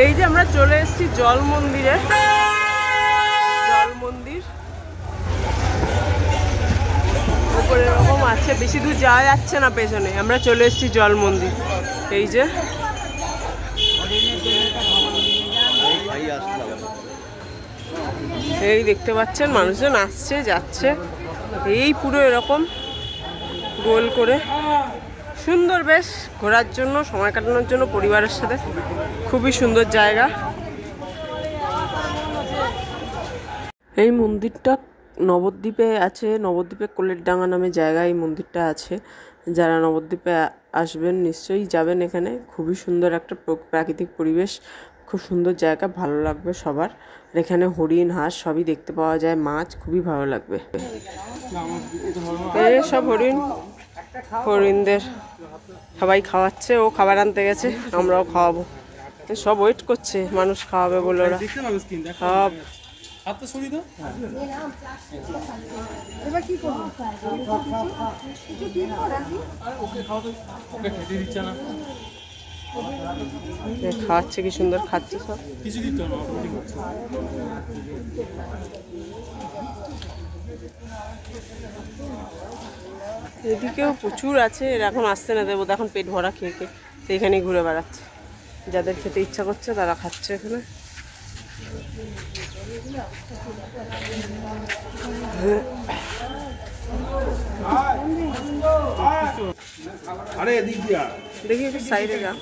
এই যে আমরা চলে এসেছি জল মন্দিরে। জল মন্দির উপরে এরকম আছে, বেশি দূর যাওয়া যাচ্ছে না পেছনে। আমরা চলে এসেছি জল মন্দির। এই যে এই দেখতে পাচ্ছেন মানুষজন আসছে যাচ্ছে, এই পুরো এরকম গোল করে। সুন্দর, বেশ ঘোরার জন্য, সময় কাটানোর জন্য পরিবারের সাথে খুবই সুন্দর জায়গা। এই মন্দিরটা নবদ্বীপে আছে, নবদ্বীপে কোলের ডাঙ্গা নামে জায়গায় এই মন্দিরটা আছে। যারা নবদ্বীপে আসবেন নিশ্চয়ই যাবেন এখানে। খুবই সুন্দর একটা প্রাকৃতিক পরিবেশ, খুব সুন্দর জায়গা, ভালো লাগবে সবার। আর এখানে হরিণ, হাঁস সবই দেখতে পাওয়া যায়, মাছ, খুবই ভালো লাগবে। এই সব হরিণদের সবাই খাওয়াচ্ছে, ও খাবার আনতে গেছে, আমরাও খাওয়াবো। সব ওয়েট করছে, মানুষ খাওয়াবে বলে ওরা সব। খাওয়াচ্ছে, কি সুন্দর খাচ্ছে সব। এদিকেও প্রচুর আছে, এর এখন আসতে না দেবো, এখন পেট ভরা খেয়ে খেয়ে সেইখানেই ঘুরে বেড়াচ্ছে। যাদের খেতে ইচ্ছা করছে তারা খাচ্ছে এখানে। দেখি একটু সাইডে যা।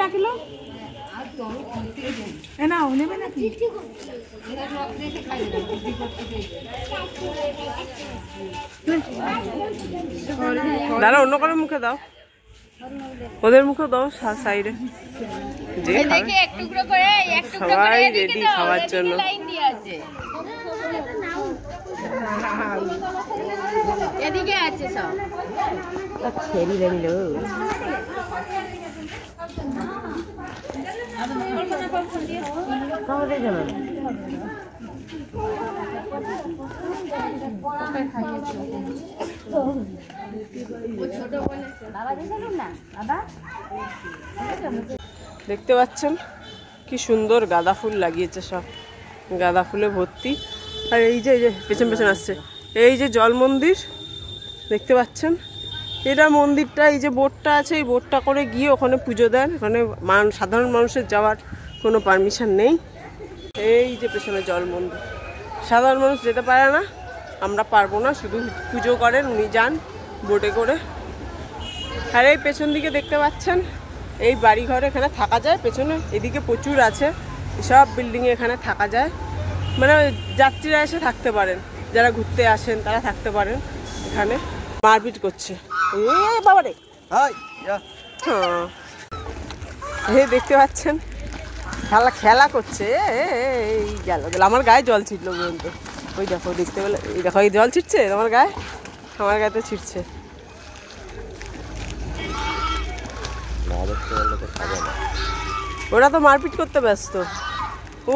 ডাকিল নেবে নাকি? দাঁড়া, অন্য কারোর মুখে দাও, ওদের মুখে দাও সাইডে। সবাই রেডি খাওয়ার জন্য। এদিকে আছে সব ছেড়ে নিল। দেখতে পাচ্ছেন কি সুন্দর গাঁদা ফুল লাগিয়েছে, সব গাঁদা ফুলে ভর্তি। আর এই যে পেছন পেছন আসছে, এই যে জল মন্দির দেখতে পাচ্ছেন। এটা মন্দিরটা, এই যে বোটটা আছে, এই বোটটা করে গিয়ে ওখানে পুজো দেন। ওখানে সাধারণ মানুষের যাওয়ার কোনো পারমিশন নেই। এই যে পেছনে জল মন্দির, সাধারণ মানুষ যেতে পারে না, আমরা পারবো না, শুধু পুজো করেন উনি, যান বোটে করে। আর এই পেছন দিকে দেখতে পাচ্ছেন এই বাড়িঘর, এখানে থাকা যায় পেছনে। এদিকে প্রচুর আছে, সব বিল্ডিংয়ে এখানে থাকা যায়। মানে যাত্রীরা এসে থাকতে পারেন, যারা ঘুরতে আসেন তারা থাকতে পারেন এখানে। মারপিট করছে বাবারে, হ্যাঁ দেখতে পাচ্ছেন খেলা করছে। এই গেল আমার গায়ে জল ছিটলো বলতে, ওই দেখো দেখতে পেলে, এই দেখো এই জল ছিটছে তোমার গায়ে, আমার গায়ে তো ছিটছে। ওরা তো মারপিট করতে ব্যস্ত।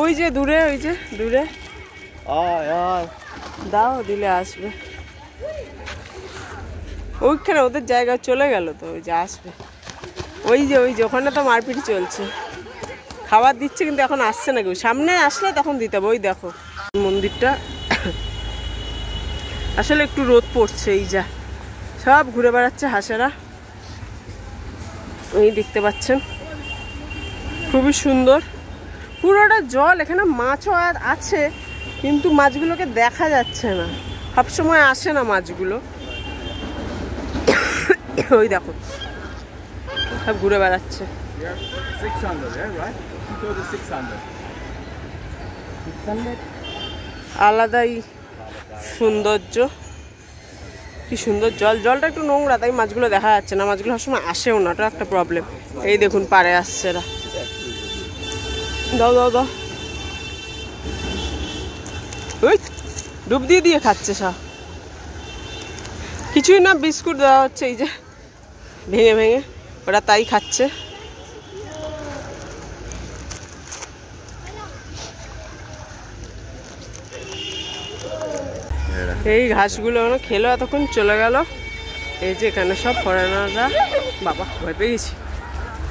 ওই যে দূরে, ওই যে দূরে দাও, দিলে আসবে। ওইখানে ওদের জায়গায় চলে গেল তো, ওই যে আসবে। ওই যে ওখানে তো মারপিট চলছে, খাবার দিচ্ছে কিন্তু এখন আসছে না কেউ। সামনে আসলে তখন দিতে হবে। ওই দেখো মন্দিরটা, আসলে একটু রোদ পড়ছে। এই যা সব ঘুরে বেড়াচ্ছে হাঁসেরা, এই দেখতে পাচ্ছেন খুবই সুন্দর। পুরোটা জল, এখানে মাছও আছে কিন্তু মাছগুলোকে দেখা যাচ্ছে না, সবসময় আসে না মাছগুলো। ওই দেখো সব ঘুরে বেড়াচ্ছে। আলাদাই সৌন্দর্য, কি সুন্দর জল। জলটা একটু নোংরা, তাই মাছগুলো দেখা যাচ্ছে না। মাছগুলো সবসময় আসেও না, ওটা একটা প্রবলেম। এই দেখুন পাড়ে আসছে এরা। দাও দাও দাও, ওই ডুব দিয়ে দিয়ে খাচ্ছে সব, কিছুই না, বিস্কুট দেওয়া হচ্ছে। এই যে ভেঙে ভেঙে, ওরা তাই খাচ্ছে। এই ঘাসগুলো খেলো, এতক্ষণ চলে গেল। এই যে এখানে সব ফরেনাররা, বাবা ভয় পেয়ে গেছি,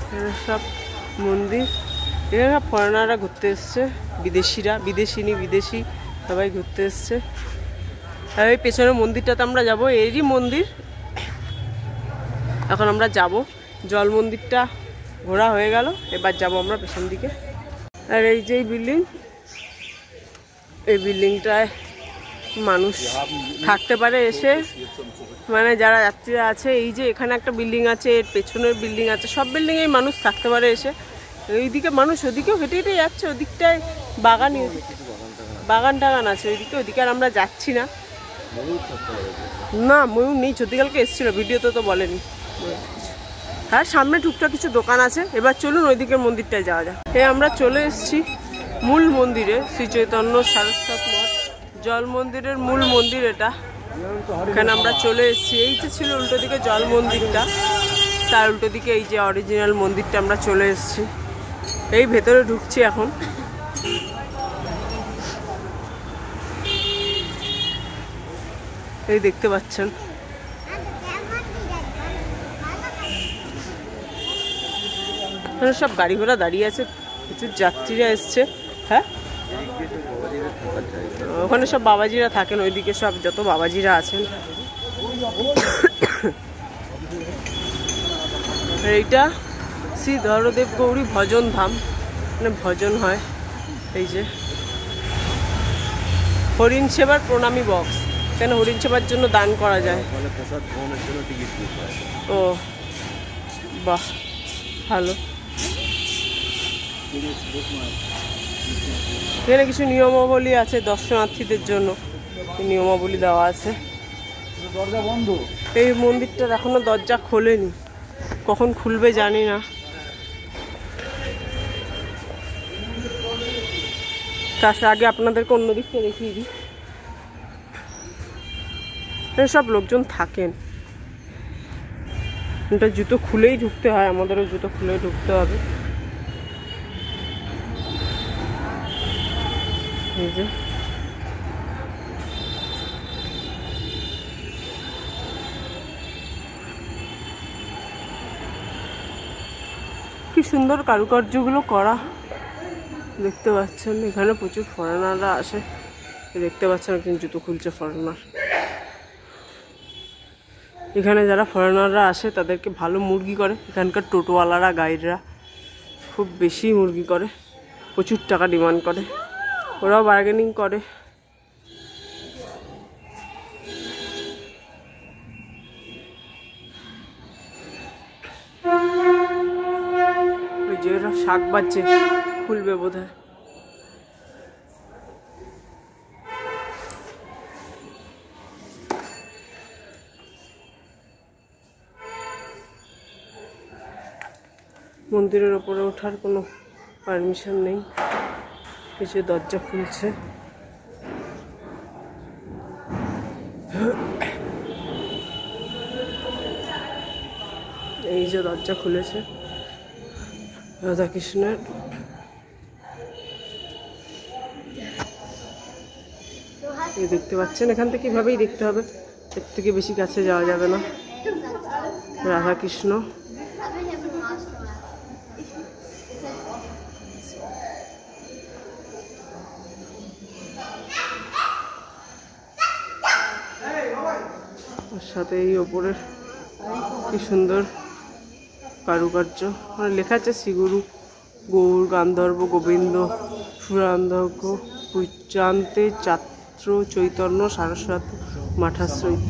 এখানে সব মন্দির, এখানে সব ফরেনাররা ঘুরতে এসছে, বিদেশিরা, বিদেশি সবাই ঘুরতে এসছে। আর এই পেছনের মন্দিরটাতে আমরা যাব, এরই মন্দির। এখন আমরা যাব, জল মন্দিরটা ঘোরা হয়ে গেল, এবার যাব আমরা পেছন দিকে। আর এই যে বিল্ডিং, এই বিল্ডিংটায় মানুষ থাকতে পারে এসে, মানে যারা যাত্রীরা আছে। এই যে এখানে একটা বিল্ডিং আছে, এর পেছনের বিল্ডিং আছে, সব বিল্ডিংয়েই মানুষ থাকতে পারে এসে। এইদিকে মানুষ ওদিকেও হেঁটে হেঁটে যাচ্ছে, ওদিকটায় বাগান টাগান আছে ওইদিকে আর আমরা যাচ্ছি না। না ময়ূর নেই, চতিকালকে এসেছিল, ভিডিওতে তো বলেনি। হ্যাঁ সামনে টুকটাক কিছু দোকান আছে। এবার চলুন ওইদিকের মন্দিরটায় যাওয়া যায়। আমরা চলে এসেছি মূল মন্দিরে, শ্রী চৈতন্য সারস্বত মঠ, জল মন্দিরের মূল মন্দির এটা। এখানে আমরা চলে এসেছি। এই যে ছিল উল্টো দিকে জল মন্দিরটা, তার উল্টো দিকে এই যে অরিজিনাল মন্দিরটা আমরা চলে এসেছি। এই ভেতরে ঢুকছি এখন। এই দেখতে পাচ্ছেন, এখানে সব গাড়ি ঘোড়া দাঁড়িয়ে আছে, প্রচুর যাত্রীরা এসছে। হ্যাঁ ওখানে সব বাবাজিরা থাকেন, ওইদিকে সব যত বাবাজিরা আছেন। এইটা শ্রী ধরদেব গৌরী ভজন ধাম, মানে ভজন হয়। এই যে হরিণ সেবার প্রণামী বক্স, এখানে হরিণ সেবার জন্য দান করা যায়। ও বাহ, ভালো। এখানে কিছু নিয়মাবলী আছে দর্শনার্থীদের জন্য, নিয়মাবলী দেওয়া আছে। দরজা বন্ধ, এই মন্দিরটার এখনো দরজা খোলেনি, কখন খুলবে জানি না। তার আগে আপনাদেরকে অন্য দিকটা দেখিয়ে দিই। এখানে সব লোকজন থাকেন। এটা জুতো খুলেই ঢুকতে হয়, আমাদেরও জুতো খুলেই ঢুকতে হবে। এই যে কি সুন্দর কারুকার্যগুলো করা, দেখতে পাচ্ছেন। এখানে প্রচুর ফরেনাররা আসে, দেখতে পাচ্ছেন একজন জুতো খুলছে ফরেনার। এখানে যারা ফরেনাররা আসে তাদেরকে ভালো মুরগি করে, এখানকার টোটোওয়ালারা, গাইডরা খুব বেশি মুরগি করে, প্রচুর টাকা ডিমান্ড করে, ওরাও বার্গেনিং করে। ওই যে ওরা শাক বাজছে, খুলবে বোধহয়। মন্দিরের ওপরে ওঠার কোনো পারমিশন নেই। এই যে দরজা খুলছে, এই যে দরজা খুলেছে রাধাকৃষ্ণের। এই দেখতে পাচ্ছেন, এখান থেকে কিভাবেই দেখতে হবে, এর থেকে বেশি কাছে যাওয়া যাবে না। রাধাকৃষ্ণ সাথে এই ওপরের কি সুন্দর কারুকার্য, মানে লেখা আছে শ্রীগুরু গৌর গান্ধর্ব গোবিন্দ সুরান্ধজ্ঞ পূজান্তে ছাত্র চৈতন্য সারস্বত মাঠাশ্রয়িত।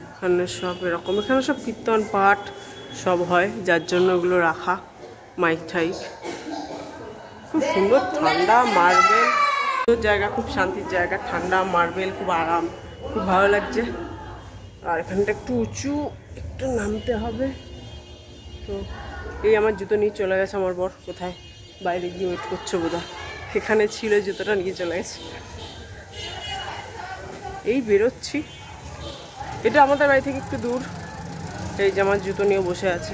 এখানে সব এরকম, এখানে সব কীর্তন পাঠ সব হয়, যার জন্য ওগুলো রাখা, মাইক ঠাইক। খুব সুন্দর ঠান্ডা মার্বেল জায়গা, খুব শান্তির জায়গা, ঠান্ডা মার্বেল, খুব আরাম, খুব ভালো লাগছে। আর এখানটা একটু উঁচু, একটু নামতে হবে। তো এই আমার জুতো নিয়ে চলে গেছে আমার বর, কোথায় বাইরে গিয়ে ওয়েট করছে বোধহয়, এখানে ছিল জুতোটা নিয়ে চলে গেছে। এই বেরোচ্ছি, এটা আমাদের বাড়ি থেকে একটু দূর। এই যে আমার জুতো নিয়ে বসে আছে।